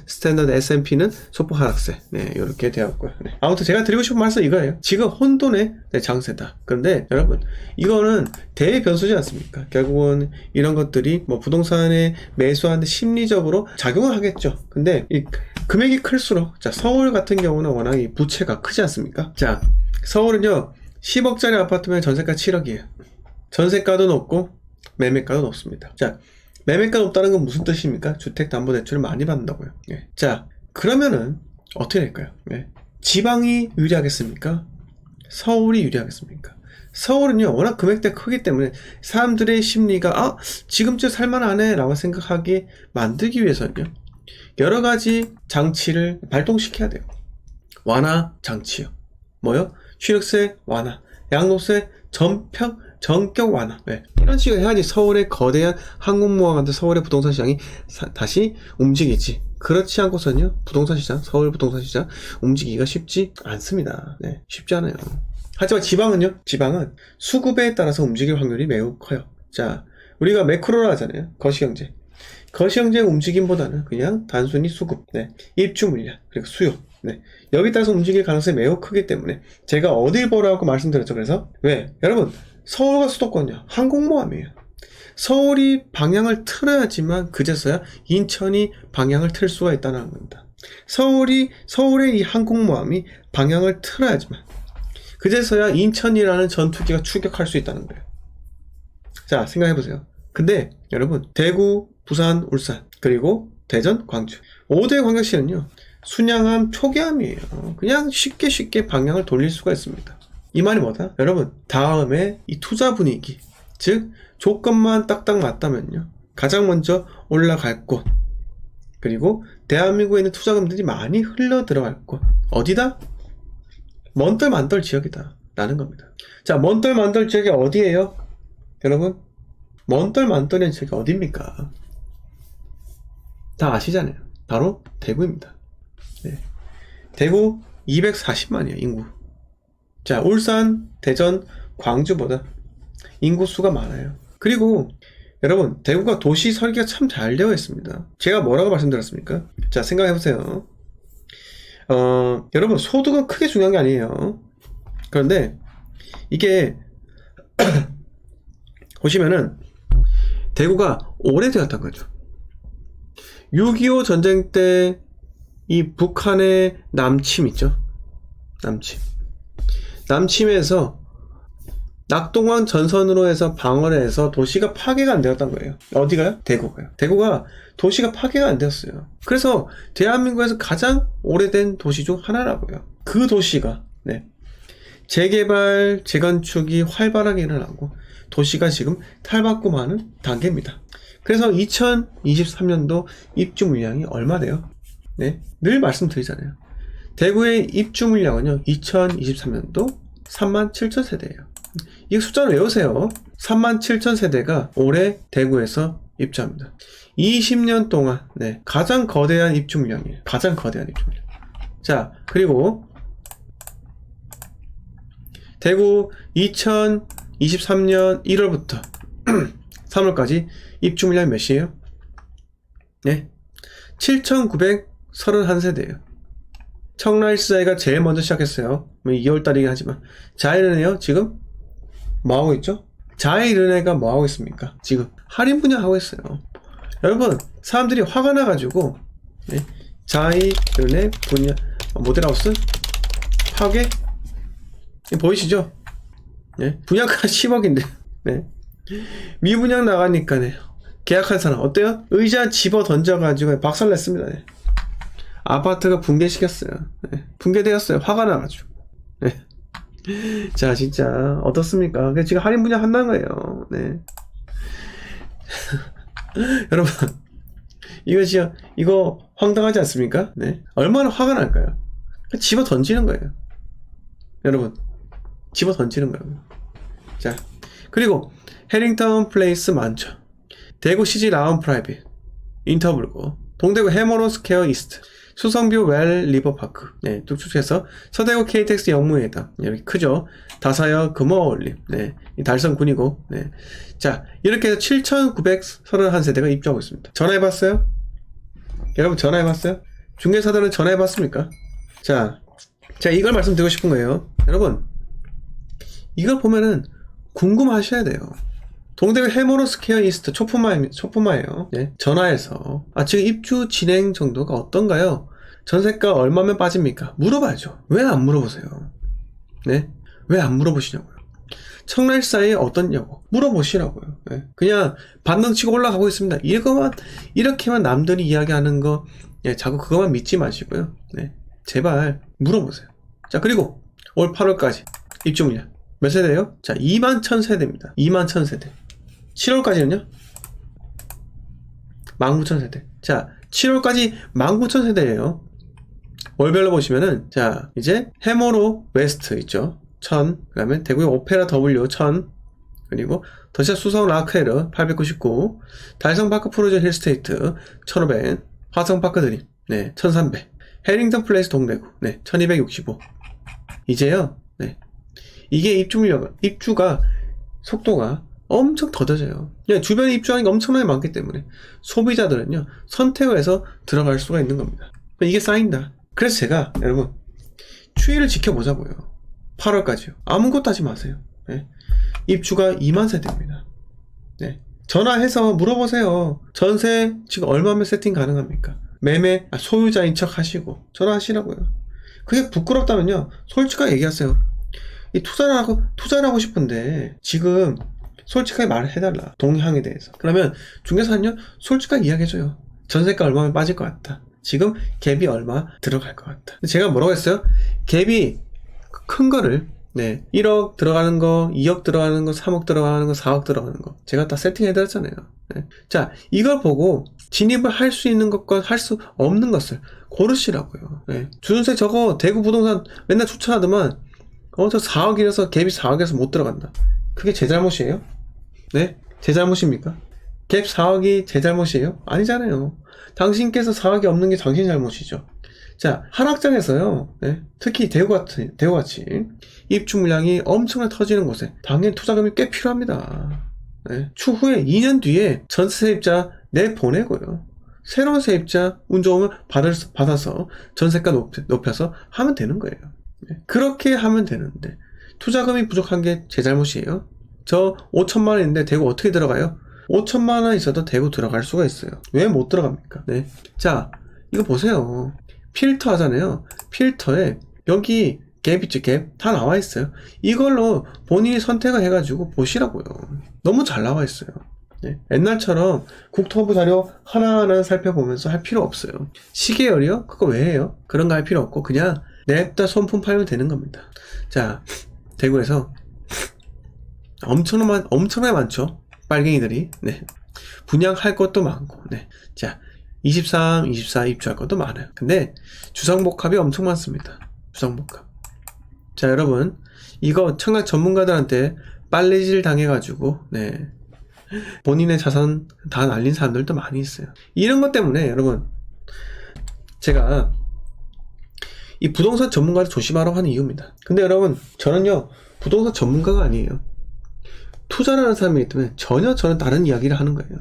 스탠더드 S&P는 소폭 하락세. 네, 이렇게 되었고요. 네. 아무튼 제가 드리고 싶은 말씀 이거예요. 지금 혼돈의 장세다. 그런데 여러분, 이거는 대변수지 않습니까? 결국은 이런 것들이 뭐 부동산에 매수하는데 심리적으로 작용을 하겠죠. 근데 이 금액이 클수록, 자, 서울 같은 경우는 워낙 이 부채가 크지 않습니까? 자, 서울은요 10억짜리 아파트면 전세가 7억이에요. 전세가도 높고 매매가도 높습니다. 자, 매매가 높다는 건 무슨 뜻입니까? 주택담보대출을 많이 받는다고요. 예. 자, 그러면은 어떻게 될까요? 예. 지방이 유리하겠습니까? 서울이 유리하겠습니까? 서울은요 워낙 금액대가 크기 때문에 사람들의 심리가 지금쯤 살만하네 라고 생각하게 만들기 위해서는요 여러가지 장치를 발동시켜야 돼요. 완화 장치요. 뭐요? 취득세 완화, 양도세 전격 완화. 네. 이런 식으로 해야지 서울의 거대한 항공모와 같은 서울의 부동산 시장이 다시 움직이지. 그렇지 않고서는요 부동산 시장, 서울 부동산 시장 움직이기가 쉽지 않습니다. 네, 쉽지 않아요. 하지만 지방은요, 지방은 수급에 따라서 움직일 확률이 매우 커요. 자, 우리가 매크로라 하잖아요. 거시경제. 거시경제 움직임보다는 그냥 단순히 수급, 네, 입주 물량, 그리고 수요, 네, 여기 따라서 움직일 가능성이 매우 크기 때문에 제가 어딜 보라고 말씀드렸죠. 그래서 왜? 여러분, 서울과 수도권요 항공모함이에요. 서울이 방향을 틀어야지만 그제서야 인천이 방향을 틀 수가 있다는 겁니다. 서울의 이 항공모함이 방향을 틀어야지만 그제서야 인천이라는 전투기가 출격할 수 있다는 거예요. 자, 생각해보세요. 근데 여러분, 대구, 부산, 울산, 그리고 대전, 광주 5대 광역시는요 순양함, 초기함이에요. 그냥 쉽게 방향을 돌릴 수가 있습니다. 이 말이 뭐다? 여러분, 다음에 이 투자 분위기, 즉 조건만 딱딱 맞다면요 가장 먼저 올라갈 곳, 그리고 대한민국에 있는 투자금들이 많이 흘러 들어갈 곳, 어디다? 먼떨만떨 지역이다 라는 겁니다. 자, 먼떨만떨 지역이 어디예요? 여러분, 먼떨만떨의 지역이 어디입니까? 다 아시잖아요. 바로 대구입니다. 네. 대구 240만이에요 인구. 자, 울산, 대전, 광주보다 인구수가 많아요. 그리고 여러분, 대구가 도시 설계가 참 잘 되어 있습니다. 제가 뭐라고 말씀드렸습니까? 자, 생각해보세요. 여러분, 소득은 크게 중요한 게 아니에요. 그런데 이게 보시면은 대구가 오래되었던 거죠. 6.25 전쟁 때 이 북한의 남침 있죠. 남침에서 낙동강 전선으로 해서 방어를 해서 도시가 파괴가 안 되었던 거예요. 어디가요? 대구가요. 대구가 도시가 파괴가 안 되었어요. 그래서 대한민국에서 가장 오래된 도시 중 하나라고요. 그 도시가 재개발, 재건축이 활발하게 일어나고 도시가 지금 탈바꿈하는 단계입니다. 그래서 2023년도 입주 물량이 얼마 돼요? 네, 늘 말씀드리잖아요. 대구의 입주 물량은요 2023년도 37,000세대예요. 이 숫자를 외우세요. 37,000세대가 올해 대구에서 입주합니다. 20년 동안 가장 거대한 입주 물량이에요. 가장 거대한 입주 물량. 자, 그리고 대구 2023년 1월부터 3월까지 입주 물량이 몇이에요? 네, 7,931세대예요. 청라일스자이가 제일 먼저 시작했어요. 2월달이긴 하지만 자이르네요. 지금 뭐하고 있죠? 자이르네가 뭐하고 있습니까? 지금 할인 분양하고 있어요. 여러분, 사람들이 화가 나가지고 자이르네 분양 모델하우스 파괴 보이시죠? 분양가 10억인데 미분양 나가니까 계약한 사람 어때요? 의자 집어 던져가지고 박살냈습니다. 아파트가 붕괴시켰어요. 붕괴되었어요. 화가 나가지고. 자, 진짜 어떻습니까? 지금 할인 분양 한다는 거예요. 여러분, 이거 황당하지 않습니까? 얼마나 화가 날까요? 집어 던지는 거예요. 여러분, 집어 던지는 거예요. 자, 그리고 해링턴 플레이스 많죠. 대구 CG 라운 프라이빗, 인터블고, 동대구 해머론 스퀘어 이스트, 수성뷰 웰 리버파크, 뚝뚝해서 서대구 KTX 영무회당, 이렇게 크죠. 다사역 금호올림, 이 달성군이고, 자, 이렇게 해서 7,931세대가 입주하고 있습니다. 전화해봤어요? 여러분, 전화해봤어요? 중개사들은 전화해봤습니까? 자, 제가 이걸 말씀드리고 싶은 거예요. 여러분, 이걸 보면은 궁금하셔야 돼요. 동대구 해머로 스퀘어 이스트 초품마예요. 네, 전화해서 지금 입주 진행 정도가 어떤가요? 전세가 얼마면 빠집니까? 물어봐야죠. 왜 안 물어보세요? 네, 왜 안 물어보시냐고요? 청라일 사이에 어떻냐고 물어보시라고요. 네, 그냥 반등 치고 올라가고 있습니다. 이렇게만 남들이 이야기하는 거 자꾸 그것만 믿지 마시고요. 네, 제발 물어보세요. 자, 그리고 올 8월까지 입주 물량 몇 세대예요? 자, 21,000세대입니다. 21,000세대. 7월까지는요? 19,000세대. 자, 7월까지 19,000세대예요. 월별로 보시면은, 자, 이제 해머로 웨스트 있죠. 1000. 그 다음에 대구의 오페라 W 1000. 그리고 더샵 수성 라크에르 899. 달성 파크 프로저 힐스테이트 1500. 화성 파크 드림 네 1300. 해링턴 플레이스 동대구 네 1265. 이제요, 네, 이게 입주가 속도가 엄청 더뎌져요. 주변에 입주하는 게 엄청나게 많기 때문에 소비자들은요 선택을 해서 들어갈 수가 있는 겁니다. 이게 쌓인다. 그래서 제가 여러분 추이를 지켜보자고요. 8월까지요. 아무것도 하지 마세요. 네. 입주가 2만 세대입니다. 네. 전화해서 물어보세요. 전세 지금 얼마면 세팅 가능합니까? 매매 소유자인 척 하시고 전화하시라고요. 그게 부끄럽다면요 솔직하게 얘기하세요. 이 투자를 하고 싶은데 지금 솔직하게 말을 해달라. 동향에 대해서. 그러면 중개사는요 솔직하게 이야기해줘요. 전세가 얼마면 빠질 것 같다. 지금 갭이 얼마 들어갈 것 같다. 제가 뭐라고 했어요? 갭이 큰 거를 1억 들어가는 거, 2억 들어가는 거, 3억 들어가는 거, 4억 들어가는 거 제가 다 세팅해드렸잖아요. 자, 이걸 보고 진입을 할 수 있는 것과 할 수 없는 것을 고르시라고요. 주둔세 저거 대구 부동산 맨날 추천하더만 저 4억이라서 갭이 4억에서 못 들어간다. 그게 제 잘못이에요? 네? 제 잘못입니까? 갭 4억이 제 잘못이에요? 아니잖아요. 당신께서 4억이 없는 게 당신 잘못이죠. 자, 한학장에서요, 네, 특히 대구같이 입주 물량이 엄청나게 터지는 곳에 당연히 투자금이 꽤 필요합니다. 네, 추후에 2년 뒤에 전세 세입자 내보내고요. 새로운 세입자 운 좋으면 받아서 전세가 높여서 하면 되는 거예요. 네, 그렇게 하면 되는데 투자금이 부족한 게 제 잘못이에요? 저 5천만 원 있는데 대구 어떻게 들어가요? 5천만 원 있어도 대구 들어갈 수가 있어요. 왜 못 들어갑니까? 네, 자, 이거 보세요. 필터 하잖아요. 필터에 여기 갭 있죠, 갭 다 나와 있어요. 이걸로 본인이 선택을 해가지고 보시라고요. 너무 잘 나와 있어요. 네. 옛날처럼 국토부 자료 하나하나 살펴보면서 할 필요 없어요. 시계열이요? 그거 왜 해요? 그런 거 할 필요 없고 그냥 냅다 손품 팔면 되는 겁니다. 자, 대구에서 엄청나게 많죠. 빨갱이들이. 네. 분양할 것도 많고. 네. 자, 23, 24 입주할 것도 많아요. 근데 주상복합이 엄청 많습니다. 주상복합. 자, 여러분, 이거 청약 전문가들한테 빨래질 당해가지고 네, 본인의 자산 다 날린 사람들도 많이 있어요. 이런 것 때문에 여러분 제가 이 부동산 전문가를 조심하라고 하는 이유입니다. 근데 여러분 저는요 부동산 전문가가 아니에요. 투자를 하는 사람이기 때문에 전혀 저는 다른 이야기를 하는 거예요.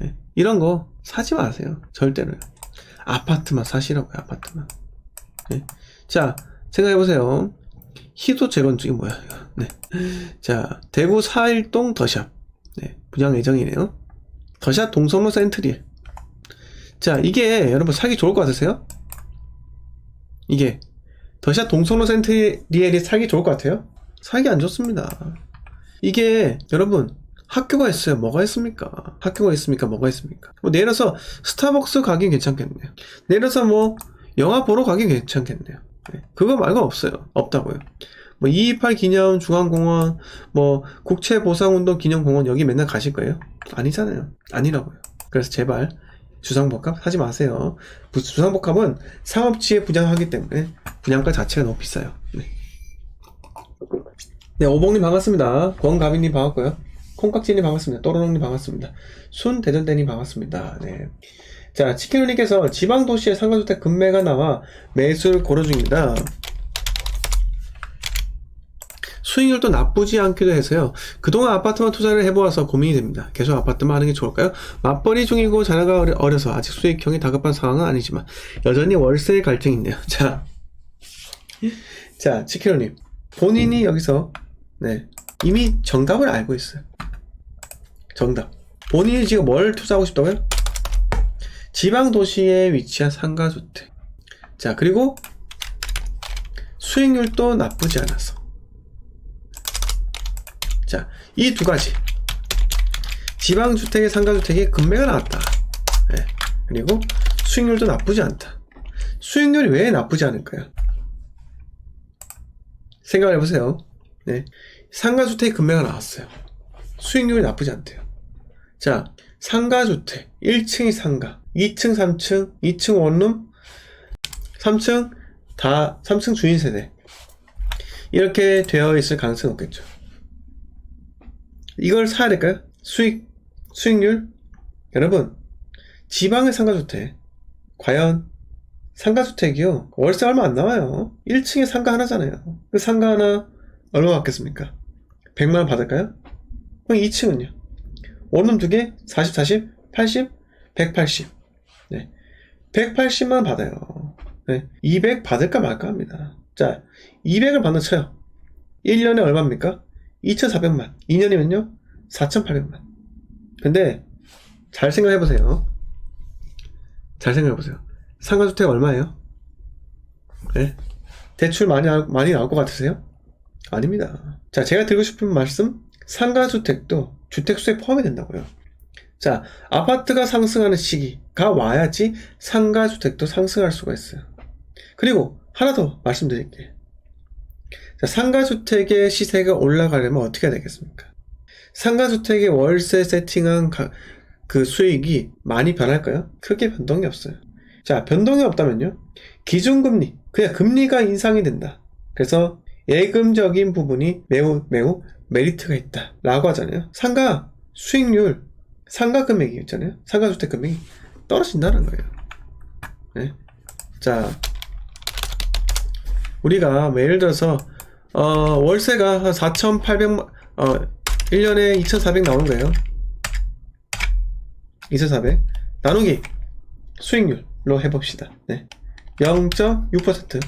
네. 이런 거 사지 마세요. 절대로요. 아파트만 사시라고요. 아파트만. 네. 자, 생각해보세요. 희도 재건축이 뭐야 이거. 네. 자, 대구 4일동 더샵. 네. 분양 예정이네요. 더샵 동성로 센트리에. 자, 이게 여러분 사기 좋을 것 같으세요? 이게 더샵 동성로 센트리엘이 사기 좋을 것 같아요? 사기 안 좋습니다. 이게 여러분 학교가 있어요. 뭐가 있습니까? 학교가 있습니까? 뭐가 있습니까? 뭐 내려서 스타벅스 가긴 괜찮겠네요. 내려서 뭐 영화 보러 가긴 괜찮겠네요. 네. 그거 말고 없어요. 없다고요. 뭐 228 기념 중앙공원, 뭐 국채보상운동 기념공원 여기 맨날 가실 거예요? 아니잖아요. 아니라고요. 그래서 제발 주상복합 사지 마세요. 주상복합은 상업지에 분양하기 때문에 분양가 자체가 너무 비싸요. 네. 네, 오봉님 반갑습니다. 권가빈님 반갑고요. 콩깍지님 반갑습니다. 또로롱님 반갑습니다. 순대전대님 반갑습니다. 네. 자, 치킨우님께서 지방도시의 상가주택 급매가 나와 매수를 고려 중입니다. 수익률도 나쁘지 않기도 해서요. 그동안 아파트만 투자를 해보아서 고민이 됩니다. 계속 아파트만 하는 게 좋을까요? 맞벌이 중이고 자녀가 어려서 아직 수익형이 다급한 상황은 아니지만 여전히 월세 갈등이 있네요. 자, 치키로님. 본인이 여기서 이미 정답을 알고 있어요. 정답. 본인이 지금 뭘 투자하고 싶다고요? 지방 도시에 위치한 상가주택. 자, 그리고 수익률도 나쁘지 않아서. 자, 이 두 가지. 지방주택에 상가주택에 금매가 나왔다. 그리고 수익률도 나쁘지 않다. 수익률이 왜 나쁘지 않을까요? 생각을 해보세요. 상가주택에 금매가 나왔어요. 수익률이 나쁘지 않대요. 자, 상가주택 1층이 상가, 2층, 3층, 2층 원룸, 3층 다 3층 주인세대 이렇게 되어 있을 가능성이 없겠죠. 이걸 사야 될까요? 수익률? 여러분, 지방의 상가주택 과연 상가주택이요 월세 얼마 안 나와요. 1층에 상가 하나잖아요. 그 상가 하나 얼마 받겠습니까? 100만원 받을까요? 그럼 2층은요? 원룸 2개 40, 40, 80, 180 180만원 받아요. 200 받을까 말까 합니다. 자, 200을 받는 쳐요. 1년에 얼마입니까? 2,400만. 2년이면요? 4,800만. 근데 잘 생각해보세요. 잘 생각해보세요. 상가주택 얼마예요? 대출 많이 나올 것 같으세요? 아닙니다. 자, 제가 드리고 싶은 말씀, 상가주택도 주택수에 포함이 된다고요. 자, 아파트가 상승하는 시기가 와야지 상가주택도 상승할 수가 있어요. 그리고 하나 더 말씀드릴게요. 자, 상가주택의 시세가 올라가려면 어떻게 해야 되겠습니까? 상가주택의 월세 세팅한 그 수익이 많이 변할까요? 크게 변동이 없어요. 자, 변동이 없다면요? 기준금리, 그냥 금리가 인상이 된다. 그래서 예금적인 부분이 매우 메리트가 있다 라고 하잖아요. 상가 수익률, 상가 금액이 있잖아요. 상가주택 금액이 떨어진다는 거예요. 자, 우리가 예를 들어서 월세가 한 4,800만 1년에 2,400 나오는 거예요. 2,400 나누기 수익률로 해봅시다. 0.6%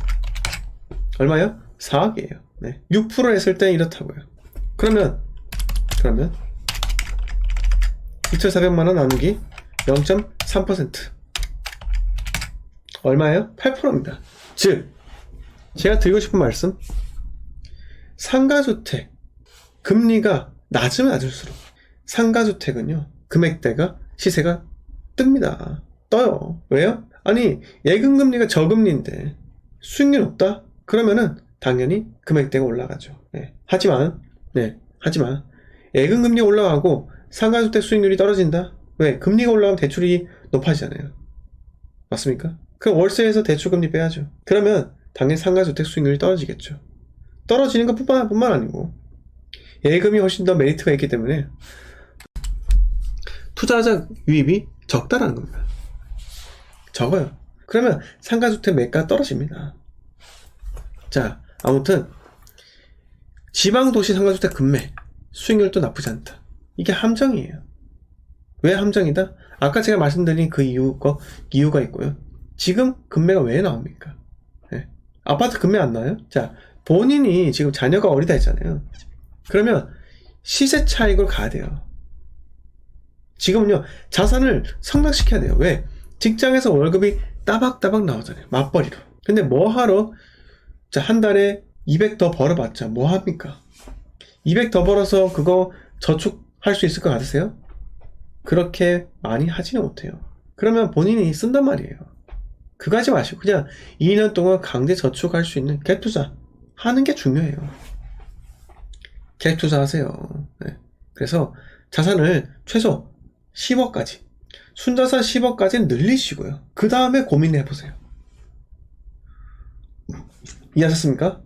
얼마요? 4억이에요. 6% 했을 때 이렇다고요. 그러면 2,400만원 나누기 0.3% 얼마예요? 8%입니다. 즉 제가 드리고 싶은 말씀, 상가주택 금리가 낮으면 낮을수록 상가주택은요 금액대가 시세가 뜹니다. 떠요. 왜요? 아니 예금금리가 저금리인데 수익률 없다? 그러면은 당연히 금액대가 올라가죠. 하지만 예금금리 올라가고 상가주택 수익률이 떨어진다? 왜? 금리가 올라가면 대출이 높아지잖아요. 맞습니까? 그럼 월세에서 대출금리 빼야죠. 그러면 당연히 상가주택 수익률이 떨어지겠죠. 떨어지는 것 뿐만 아니고 예금이 훨씬 더 메리트가 있기 때문에 투자자 유입이 적다라는 겁니다. 적어요. 그러면 상가주택 매가 떨어집니다. 자, 아무튼 지방도시 상가주택 금매 수익률도 나쁘지 않다. 이게 함정이에요. 왜 함정이다? 아까 제가 말씀드린 그 이유가 있고요. 지금 금매가 왜 나옵니까? 아파트 금매 안 나와요? 자, 본인이 지금 자녀가 어리다 했잖아요. 그러면 시세 차익으로 가야 돼요. 지금은요 자산을 성장시켜야 돼요. 왜? 직장에서 월급이 따박따박 나오잖아요. 맞벌이로. 근데 뭐하러 자, 한 달에 200 더 벌어봤자 뭐합니까? 200 더 벌어서 그거 저축할 수 있을 것 같으세요? 그렇게 많이 하지는 못해요. 그러면 본인이 쓴단 말이에요. 그거 하지 마시고 그냥 2년 동안 강제 저축할 수 있는 갭투자 하는 게 중요해요. 갭투자 하세요. 그래서 자산을 최소 10억까지, 순자산 10억까지는 늘리시고요. 그 다음에 고민해 보세요. 이해하셨습니까?